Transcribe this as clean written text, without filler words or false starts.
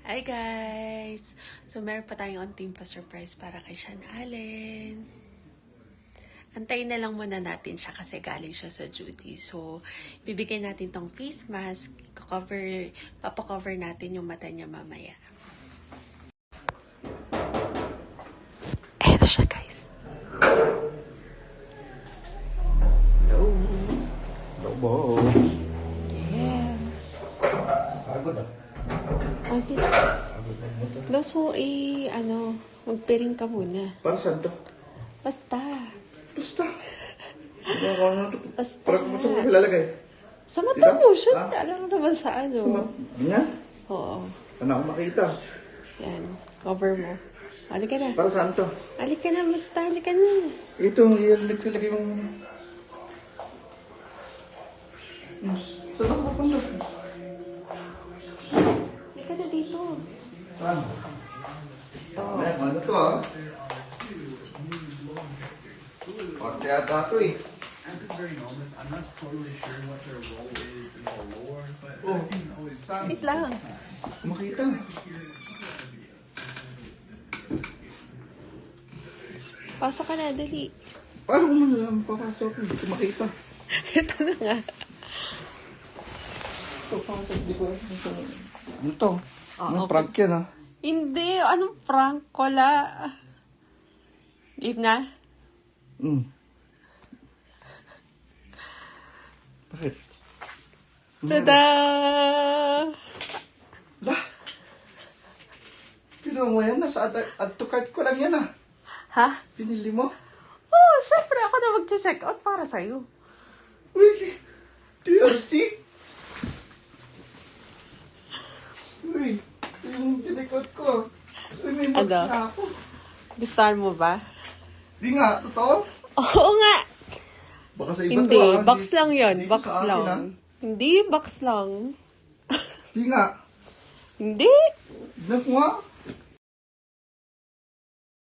Hi guys! So meron pa tayong onting pa-surprise para kay Sean Allen. Antayin na lang muna natin siya kasi galing siya sa duty. So bibigyan natin tong face mask. Papakover natin yung mata niya mamaya. Ayan siya guys. Hello. Hello, bo. Yes. Pagod ah. Okay. Los mo magpiring ka muna. Para saan to? Basta. Basta. Ano na to? Basta. Para kung saan mo ilalagay? Sa mata mo, siya. Ah? Alam mo naman sa ano. Ganyan? Oo. Ano ako makita? Yan. Cover mo. Halika na. Para saan to? Halika na, basta. Halika na. Ito, ilalagay yung... Saan ako papunta? Halika na dito. Ah. Ito. Ano to ah? Parte ata to eh. At this very moment, I'm not totally sure what their role is in the lore, but Oh. I can always Saan? Wait lang. Makita. Pasok ka na, dali. Paano mo nalang papasok? Hindi ko makita. Ito na nga. Ito, papasok. Hindi ko alam. Ano to? Ah, Ano, okay. prank yan ah. Hindi. Anong prank? Wala. Leave na? Bakit? Tada! Lah! Pino mo yan? Nasa add to cart ko lang yan ah. Ha? Pinili mo? Oh, syempre ako na mag-check out para sa'yo. Uy! TRC? Uy! Yung tinikot ko. Uy, may box Ano? na ako. Gustuhan mo ba? Di nga, totoo? Oo nga. Baka sa iba Hindi, to ah. box lang yun. Hindi Box sa akin, lang. ah. Hindi, box lang. Di nga. Hindi. Tignan ko nga.